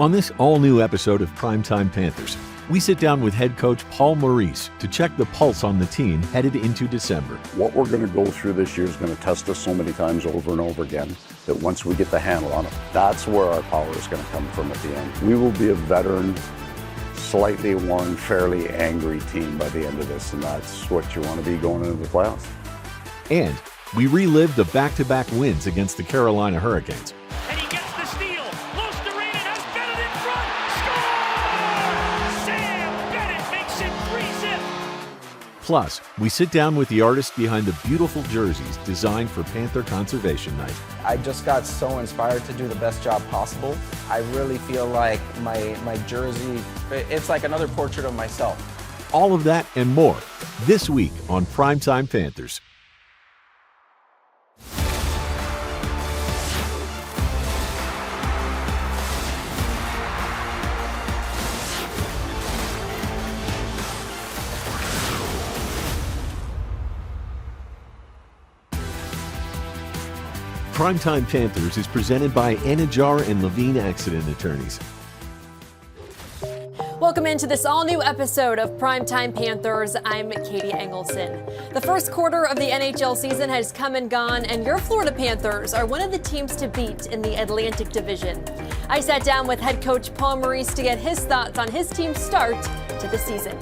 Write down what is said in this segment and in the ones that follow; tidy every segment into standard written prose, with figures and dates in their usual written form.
On this all-new episode of Primetime Panthers, we sit down with head coach Paul Maurice to check the pulse on the team headed into December. What we're going to go through this year is going to test us so many times over and over again that once we get the handle on it, that's where our power is going to come from at the end. We will be a veteran, slightly worn, fairly angry team by the end of this, and that's what you want to be going into the playoffs. And we relive the back-to-back wins against the Carolina Hurricanes. And he gets the steal. Lusterine has Bennett in front. Score! Sam Bennett makes it 3-zip. Plus, we sit down with the artist behind the beautiful jerseys designed for Panther Conservation Night. I just got so inspired to do the best job possible. I really feel like my jersey, it's like another portrait of myself. All of that and more this week on Primetime Panthers. Primetime Panthers is presented by Anajar and Levine Accident Attorneys. Welcome into this all-new episode of Primetime Panthers. I'm Katie Engelson. The first quarter of the NHL season has come and gone, and your Florida Panthers are one of the teams to beat in the Atlantic Division. I sat down with head coach Paul Maurice to get his thoughts on his team's start to the season.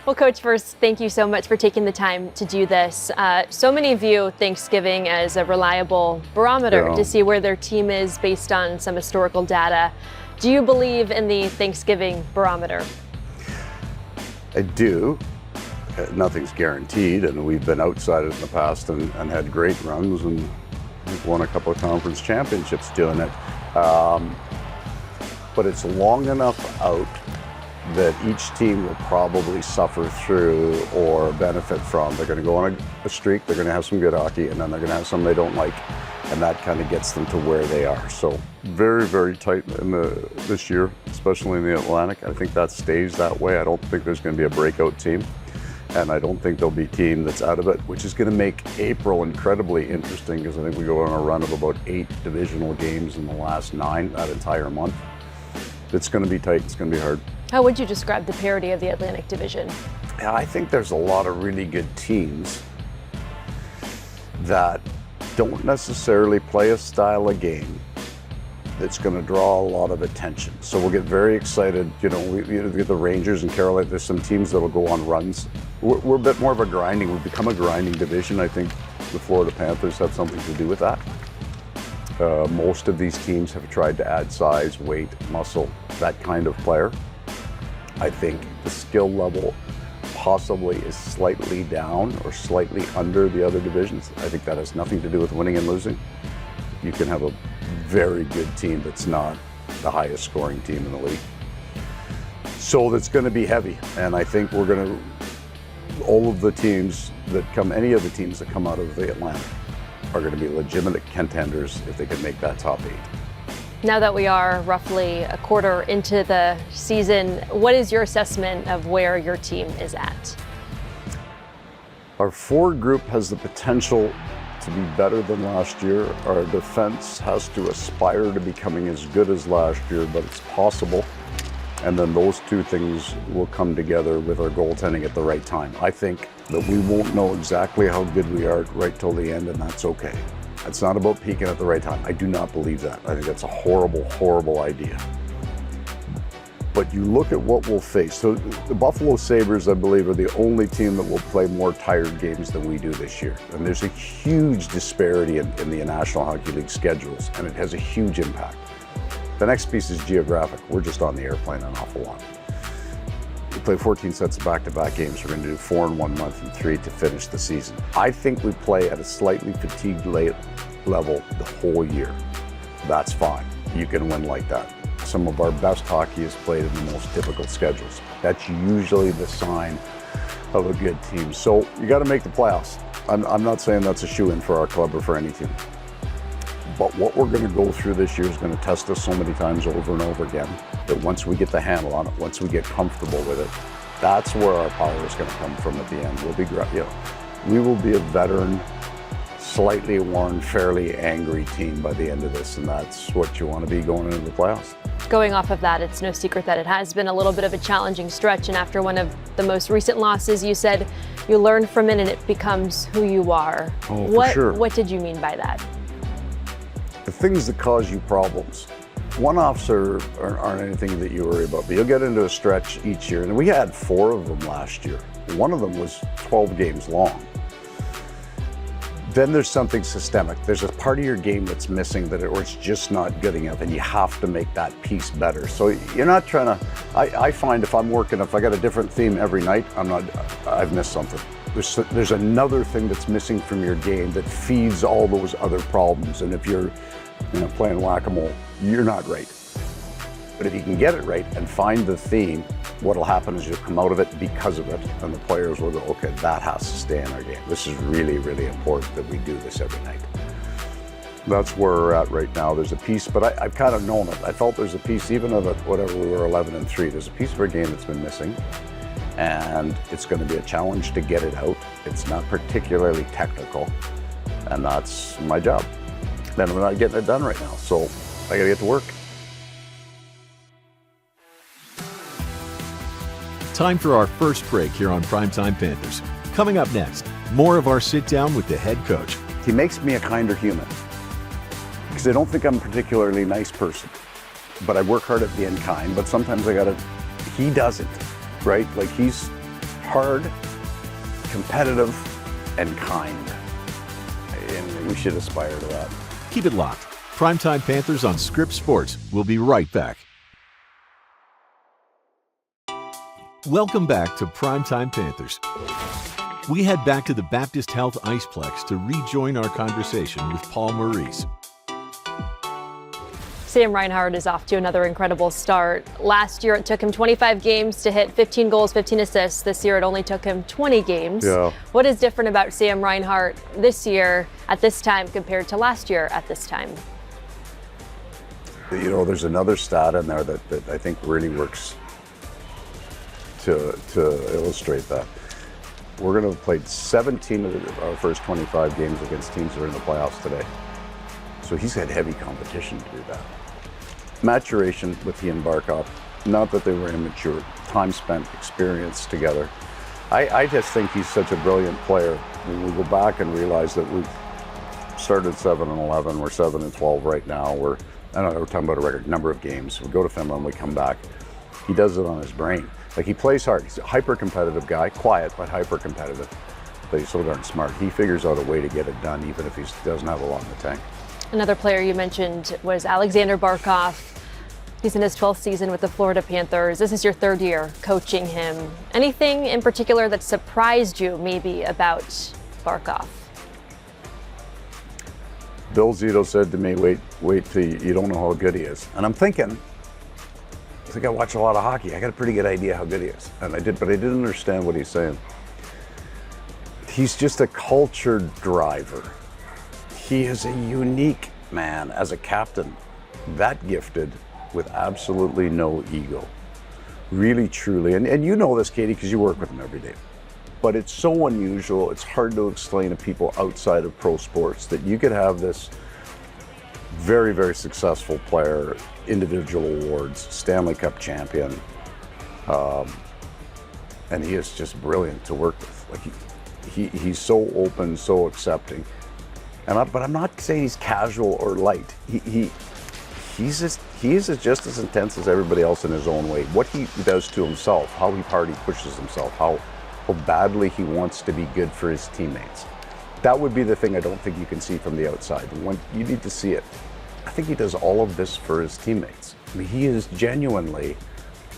Well, Coach, first, thank you so much for taking the time to do this. So many view Thanksgiving as a reliable barometer to see where their team is based on some historical data. Do you believe in the Thanksgiving barometer? I do. Nothing's guaranteed, and we've been outside it in the past and had great runs, and we've won a couple of conference championships doing it. But it's long enough out that each team will probably suffer through or benefit from. They're going to go on a streak, they're going to have some good hockey, and then they're going to have some they don't like, and that kind of gets them to where they are. So very, very tight in this year, especially in the Atlantic. I think that stays that way. I don't think there's going to be a breakout team, and I don't think there'll be a team that's out of it, which is going to make April incredibly interesting because I think we go on a run of about 8 divisional games in the last 9 that entire month. It's going to be tight, it's going to be hard. How would you describe the parity of the Atlantic Division? Yeah, I think there's a lot of really good teams that don't necessarily play a style of game that's going to draw a lot of attention. So we'll get very excited. You know, we get the Rangers and Carolina. There's some teams that will go on runs. We're a bit more of a grinding. We've become a grinding division. I think the Florida Panthers have something to do with that. Most of these teams have tried to add size, weight, muscle, that kind of player. I think the skill level possibly is slightly down or slightly under the other divisions. I think that has nothing to do with winning and losing. You can have a very good team that's not the highest scoring team in the league. So that's going to be heavy. And I think we're going to, all of the teams that come, any of the teams that come out of the Atlantic are going to be legitimate contenders if they can make that top 8. Now that we are roughly a quarter into the season, what is your assessment of where your team is at? Our forward group has the potential to be better than last year. Our defense has to aspire to becoming as good as last year, but it's possible. And then those two things will come together with our goaltending at the right time. I think that we won't know exactly how good we are right till the end, and that's okay. It's not about peaking at the right time. I do not believe that. I think that's a horrible, horrible idea. But you look at what we'll face. So the Buffalo Sabres, I believe, are the only team that will play more tired games than we do this year. And there's a huge disparity in the National Hockey League schedules, and it has a huge impact. The next piece is geographic. We're just on the airplane an awful lot. We play 14 sets of back-to-back games. We're going to do 4 in 1 month and 3 to finish the season. I think we play at a slightly fatigued level the whole year. That's fine. You can win like that. Some of our best hockey is played in the most difficult schedules. That's usually the sign of a good team. So you got to make the playoffs. I'm not saying that's a shoo-in for our club or for any team. But what we're going to go through this year is going to test us so many times over and over again that once we get the handle on it, once we get comfortable with it, that's where our power is going to come from at the end. We'll be, we will be a veteran, slightly worn, fairly angry team by the end of this, and that's what you want to be going into the playoffs. Going off of that, it's no secret that it has been a little bit of a challenging stretch, and after one of the most recent losses, you said you learn from it and it becomes who you are. Oh, for sure. What did you mean by that? The things that cause you problems. One-offs aren't anything that you worry about, but you'll get into a stretch each year, and we had 4 of them last year. One of them was 12 games long. Then there's something systemic. There's a part of your game that's missing or it's just not good enough, and you have to make that piece better. So you're not trying to, I find if I got a different theme every night, I've missed something. There's another thing that's missing from your game that feeds all those other problems. And if you're playing whack-a-mole, you're not right. But if you can get it right and find the theme, what'll happen is you'll come out of it because of it, and the players will go, okay, that has to stay in our game. This is really, really important that we do this every night. That's where we're at right now. There's a piece, but I've kind of known it. I felt there's a piece, even of it, whatever we were 11-3, there's a piece of our game that's been missing, and it's going to be a challenge to get it out. It's not particularly technical, and that's my job. Then we're not getting it done right now, so I got to get to work. Time for our first break here on Primetime Panthers. Coming up next, more of our sit-down with the head coach. He makes me a kinder human, because I don't think I'm a particularly nice person, but I work hard at being kind, but sometimes he doesn't, right? Like, he's hard, competitive, and kind, and we should aspire to that. Keep it locked. Primetime Panthers on Script Sports. We'll be right back. Welcome back to Primetime Panthers. We head back to the Baptist Health Iceplex to rejoin our conversation with Paul Maurice. Sam Reinhart is off to another incredible start. Last year, it took him 25 games to hit 15 goals, 15 assists. This year, it only took him 20 games. Yeah. What is different about Sam Reinhart this year at this time compared to last year at this time? There's another stat in there that I think really works to illustrate that. We're going to have played 17 of our first 25 games against teams that are in the playoffs today. So he's had heavy competition to do that. Maturation with he and Barkov, not that they were immature, time spent, experience together. I just think he's such a brilliant player. When we go back and realize that we've started 7-11, we're 7-12 right now. We're talking about a record number of games. We go to Finland, we come back. He does it on his brain. Like, he plays hard. He's a hyper-competitive guy, quiet but hyper-competitive. But he's so darn smart. He figures out a way to get it done, even if he doesn't have a lot in the tank. Another player you mentioned was Alexander Barkov. He's in his 12th season with the Florida Panthers. This is your 3rd year coaching him. Anything in particular that surprised you maybe about Barkov? Bill Zito said to me, wait till you don't know how good he is. And I'm thinking, I think I watch a lot of hockey. I got a pretty good idea how good he is. And I did, but I didn't understand what he's saying. He's just a culture driver. He is a unique man as a captain, that gifted with absolutely no ego. Really, truly. And you know this, Katie, because you work with him every day. But it's so unusual. It's hard to explain to people outside of pro sports that you could have this very, very successful player, individual awards, Stanley Cup champion, and he is just brilliant to work with. Like, he's so open, so accepting. But I'm not saying he's casual or light. He's just as intense as everybody else in his own way. What he does to himself, how hard he pushes himself, how badly he wants to be good for his teammates. That would be the thing I don't think you can see from the outside. When you need to see it. I think he does all of this for his teammates. I mean, he is genuinely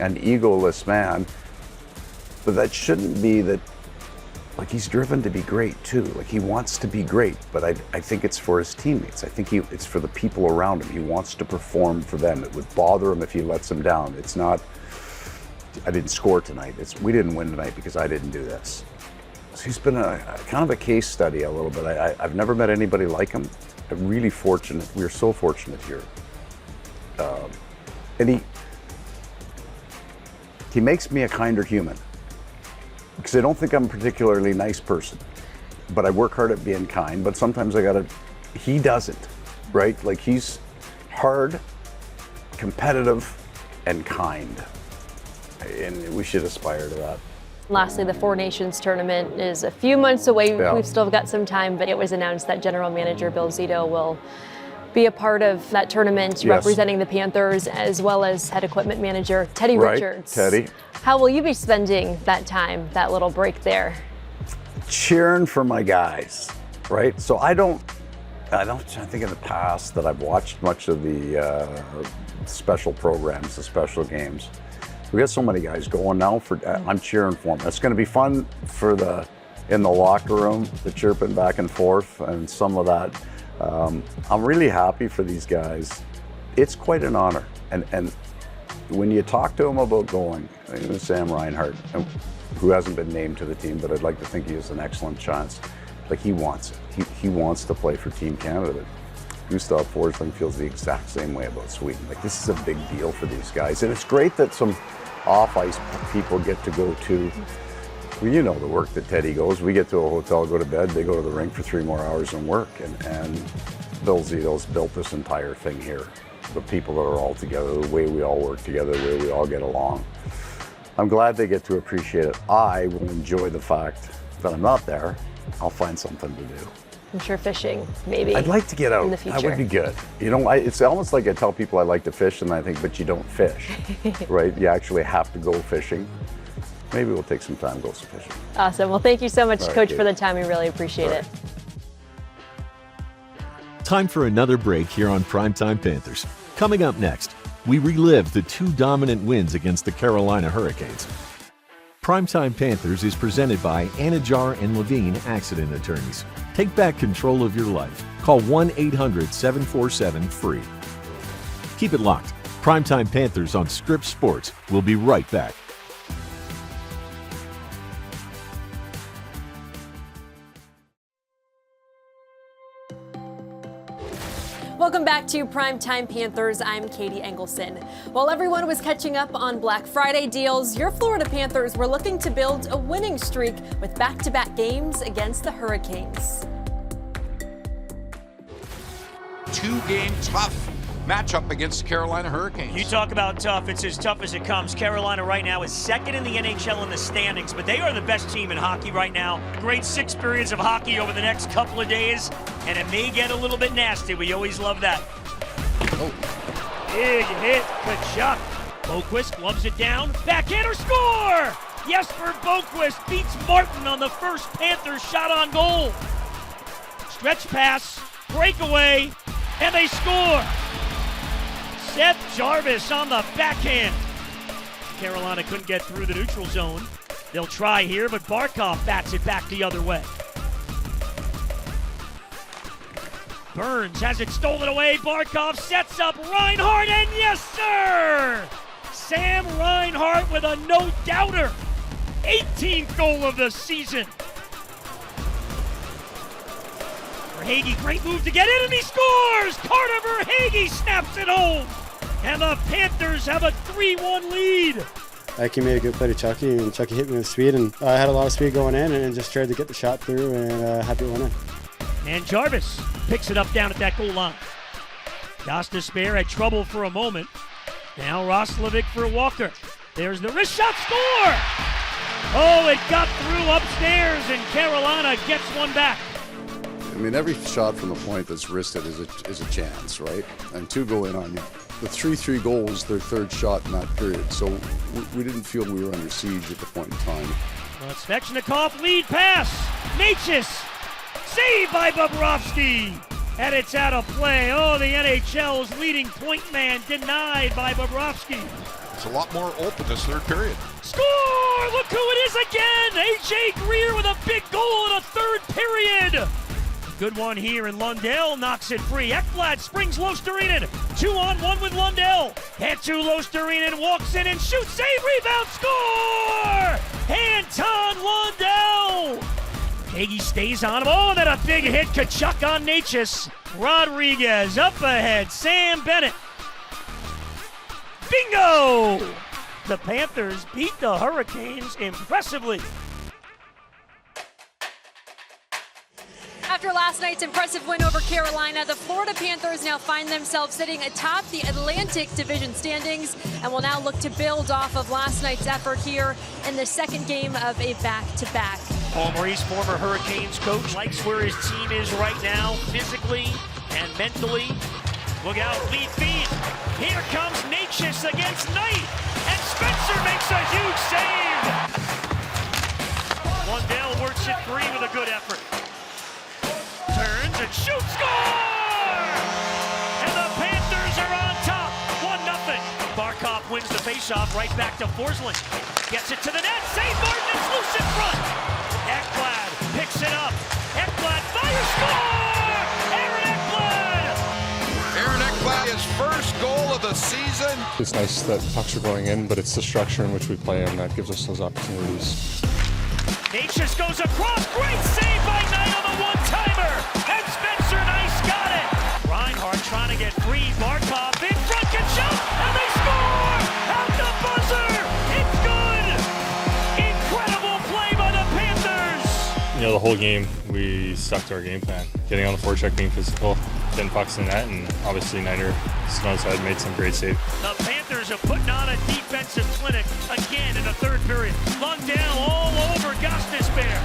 an egoless man, but that shouldn't be that. Like, he's driven to be great too. Like, he wants to be great, but I think it's for his teammates. I think it's for the people around him. He wants to perform for them. It would bother him if he lets them down. It's not, I didn't score tonight. We didn't win tonight because I didn't do this. So he's been a kind of a case study a little bit. I've never met anybody like him. I'm really fortunate. We're so fortunate here. And he makes me a kinder human. Because I don't think I'm a particularly nice person, but I work hard at being kind, but sometimes he doesn't, right? Like, he's hard, competitive, and kind. And we should aspire to that. Lastly, the Four Nations tournament is a few months away. Yeah. We've still got some time, but it was announced that General Manager Bill Zito will be a part of that tournament, Yes. representing the Panthers, as well as head equipment manager Teddy Right, Richards. Teddy. How will you be spending that time, that little break there? Cheering for my guys, right? So I think in the past that I've watched much of the special programs, the special games. We got so many guys going now. I'm cheering for them. It's going to be fun in the locker room, the chirping back and forth, and some of that. I'm really happy for these guys. It's quite an honor, and when you talk to them about going, Sam Reinhart, who hasn't been named to the team, but I'd like to think he has an excellent chance. Like, he wants it. He wants to play for Team Canada. Gustav Forsling feels the exact same way about Sweden. Like, this is a big deal for these guys, and it's great that some off-ice people get to go to. Well, you know the work that Teddy goes. We get to a hotel, go to bed, they go to the rink for 3 more hours and work. And Bill Zito's built this entire thing here. The people that are all together, the way we all work together, the way we all get along. I'm glad they get to appreciate it. I will enjoy the fact that I'm not there. I'll find something to do. I'm sure fishing, maybe. I'd like to get out. In the future. That would be good. It's almost like I tell people I like to fish, and I think, but you don't fish, right? You actually have to go fishing. Maybe we'll take some time to go some fishing. Awesome. Well, thank you so much, All right, Coach, Kate. for the time. We really appreciate All it. right. Time for another break here on Primetime Panthers. Coming up next, we relive the 2 dominant wins against the Carolina Hurricanes. Primetime Panthers is presented by Anajar and Levine Accident Attorneys. Take back control of your life. Call 1-800-747-FREE. Keep it locked. Primetime Panthers on Scripps Sports. We'll be right back. Welcome back to Primetime Panthers. I'm Katie Engelson. While everyone was catching up on Black Friday deals, your Florida Panthers were looking to build a winning streak with back-to-back games against the Hurricanes. 2-game tough matchup against the Carolina Hurricanes. You talk about tough, it's as tough as it comes. Carolina right now is second in the NHL in the standings, but they are the best team in hockey right now. Great 6 periods of hockey over the next couple of days, and it may get a little bit nasty. We always love that. Oh. Big hit, Kachuk. Boquist gloves it down, backhander score! Jesper Boquist beats Martin on the first Panthers shot on goal. Stretch pass, breakaway, and they score! Seth Jarvis on the backhand. Carolina couldn't get through the neutral zone. They'll try here, but Barkov bats it back the other way. Burns has it stolen away. Barkov sets up Reinhart, and yes, sir! Sam Reinhart with a no-doubter. 18th goal of the season. Verhaeghe, great move to get in, and he scores! Carter Verhaeghe snaps it home! And the Panthers have a 3-1 lead. Aki made a good play to Chucky, and Chucky hit me with speed, and I had a lot of speed going in, and just tried to get the shot through, and happy to win it. And Jarvis picks it up down at that goal line. Gostisbehere had trouble for a moment. Now Roslovic for Walker. There's the wrist shot, score! Oh, it got through upstairs, and Carolina gets one back. I mean, every shot from the point that's wristed is a chance, right? And 2 go in on you. The 3-3 goals, their 3rd shot in that period. So we didn't feel we were under siege at the point in time. Well, Svechnikov lead pass. Natchez saved by Bobrovsky. And it's out of play. Oh, the NHL's leading point man denied by Bobrovsky. It's a lot more open this 3rd period. Score! Look who it is again! A.J. Greer with a big goal in a 3rd period. Good one here, and Lundell knocks it free. Ekblad springs Losterinen. 2-on-1 with Lundell. Head to Losterinen, walks in and shoots. Save, rebound, score! Anton Lundell! Hagee stays on him. Oh, then a big hit. Kachuk on Natchez. Rodriguez up ahead. Sam Bennett. Bingo! The Panthers beat the Hurricanes impressively. After last night's impressive win over Carolina, the Florida Panthers now find themselves sitting atop the Atlantic Division standings and will now look to build off of last night's effort here in the second game of a back-to-back. Paul Maurice, former Hurricanes coach, likes where his team is right now, physically and mentally. Look out, lead feed. Here comes Natchez against Knight, and Spencer makes a huge save. Lundell works it free with a good effort. Turns and shoots, score! And the Panthers are on top, 1-0. Barkov wins the faceoff, right back to Forsling. Gets it to the net, save Martin, it's loose in front. Ekblad picks it up. Ekblad fires, score! Aaron Ekblad! Aaron Ekblad, his first goal of the season. It's nice that pucks are going in, but it's the structure in which we play in that gives us those opportunities. Natchez goes across, great save by Knight on the one-timer, and Spencer Nice got it. Reinhardt trying to get free, Barkov in front, can shoot, and they score! At the buzzer, it's good! Incredible play by the Panthers! You know, the whole game, we stuck to our game plan. Getting on the forecheck, being physical, getting pucks in net, and obviously Niner, snow side, made some great saves. The Panthers are putting on a defensive clinic again in the third period. Lundell all over Gostisbehere,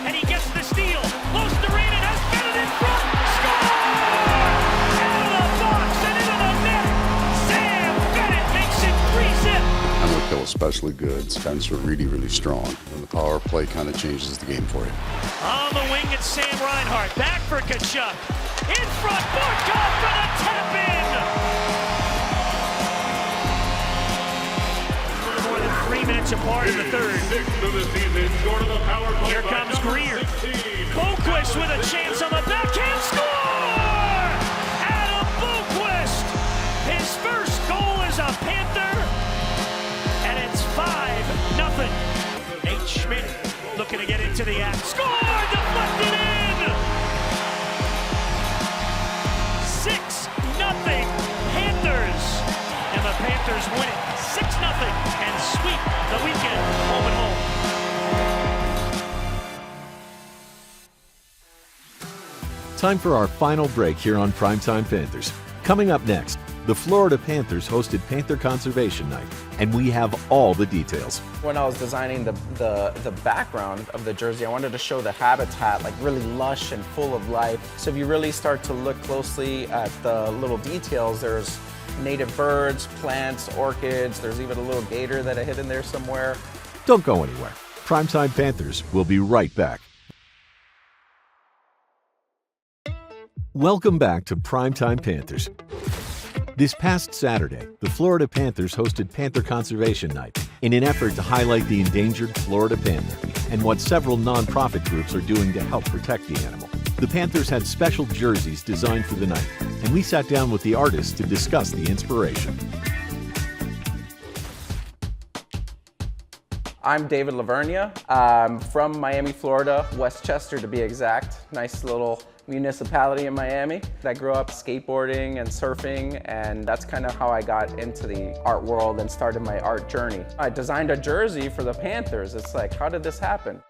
and he gets the steal. Losterinen has got it in front. Score! Out of the box and into the net. Sam Bennett makes it 3-zip. And we feel especially good. Spencer really strong. And the power play kind of changes the game for you. On the wing, it's Sam Reinhart. Back for Tkachuk. In front, Barkov for the tap-in. More than 3 minutes apart in the third. Here comes Greer. Boquist with a chance on the backhand. Score! Adam Boquist. His first goal as a Panther. And it's 5-0. Nate Schmidt looking to get into the act. Score! Deflected in! 6-0 Panthers. And the Panthers win it 6-0 and sweep the weekend home and home. Time for our final break here on Primetime Panthers. Coming up next, the Florida Panthers hosted Panther Conservation Night, and we have all the details. When I was designing the background of the jersey, I wanted to show the habitat like really lush and full of life. So if you really start to look closely at the little details, there's native birds, plants, orchids, there's even a little gator that I hid in there somewhere. Don't go anywhere. Primetime Panthers will be right back. Welcome back to Primetime Panthers. This past Saturday, the Florida Panthers hosted Panther Conservation Night in an effort to highlight the endangered Florida panther and what several nonprofit groups are doing to help protect the animal. The Panthers had special jerseys designed for the night, and we sat down with the artists to discuss the inspiration. I'm David Lavernia. I'm from Miami, Florida, Westchester to be exact. Nice little municipality in Miami. I grew up skateboarding and surfing, and that's kind of how I got into the art world and started my art journey. I designed a jersey for the Panthers. It's like, how did this happen?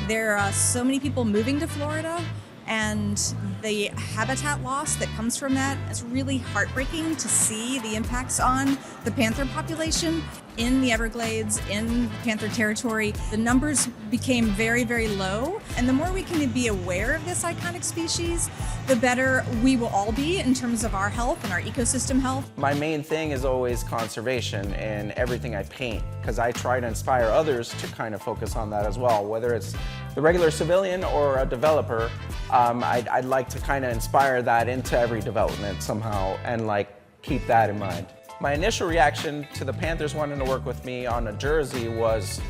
There are so many people moving to Florida, and the habitat loss that comes from that, it's really heartbreaking to see the impacts on the panther population in the Everglades, in Panther territory. The numbers became very low, and the more we can be aware of this iconic species, the better we will all be in terms of our health and our ecosystem health. My main thing is always conservation in everything I paint, because I try to inspire others to kind of focus on that as well, whether it's the regular civilian or a developer. I'd like to kind of inspire that into every development somehow and like keep that in mind. My initial reaction to the Panthers wanting to work with me on a jersey was,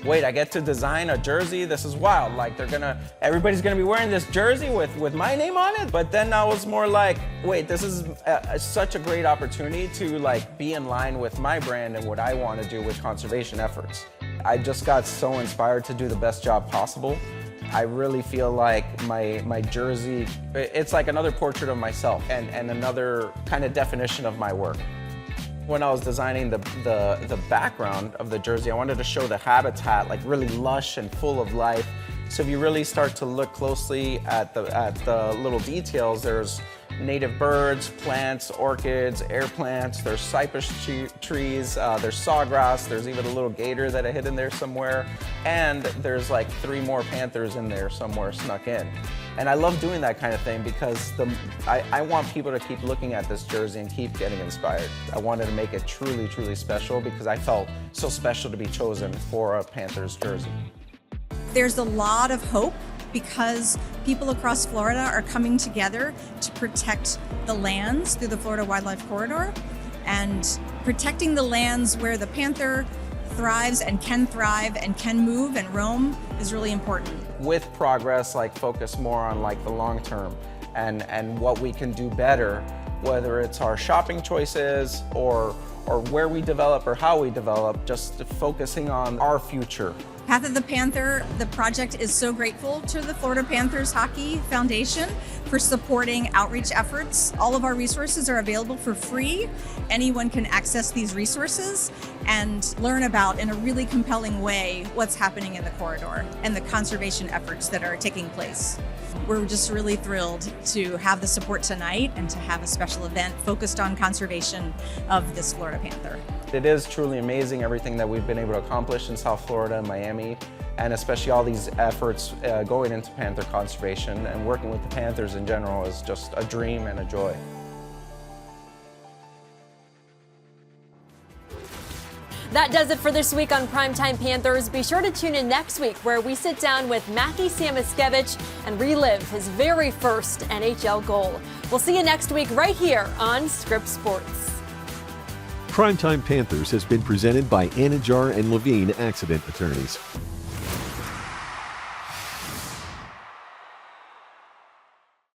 wait, I get to design a jersey? This is wild. Like everybody's gonna be wearing this jersey with my name on it? But then I was more like, wait, this is such a great opportunity to like be in line with my brand and what I want to do with conservation efforts. I just got so inspired to do the best job possible. I really feel like my jersey, it's like another portrait of myself and another kind of definition of my work. When I was designing the background of the jersey, I wanted to show the habitat like really lush and full of life. So if you really start to look closely at the little details, there's native birds, plants, orchids, air plants, there's cypress trees, there's sawgrass, there's even a little gator that I hid in there somewhere, and there's like 3 more panthers in there somewhere snuck in. And I love doing that kind of thing because I want people to keep looking at this jersey and keep getting inspired. I wanted to make it truly, truly special because I felt so special to be chosen for a Panthers jersey. There's a lot of hope because people across Florida are coming together to protect the lands through the Florida Wildlife Corridor, and protecting the lands where the panther thrives and can move and roam is really important. With progress, like focus more on like the long term and what we can do better, whether it's our shopping choices or where we develop or how we develop, just focusing on our future. Path of the Panther, the project is so grateful to the Florida Panthers Hockey Foundation for supporting outreach efforts. All of our resources are available for free. Anyone can access these resources and learn about, in a really compelling way, what's happening in the corridor and the conservation efforts that are taking place. We're just really thrilled to have the support tonight and to have a special event focused on conservation of this Florida panther. It is truly amazing everything that we've been able to accomplish in South Florida and Miami, and especially all these efforts going into panther conservation, and working with the Panthers in general is just a dream and a joy. That does it for this week on Primetime Panthers. Be sure to tune in next week where we sit down with Matthew Samoskevich and relive his very first NHL goal. We'll see you next week right here on Scripps Sports. Primetime Panthers has been presented by Anajar and Levine Accident Attorneys.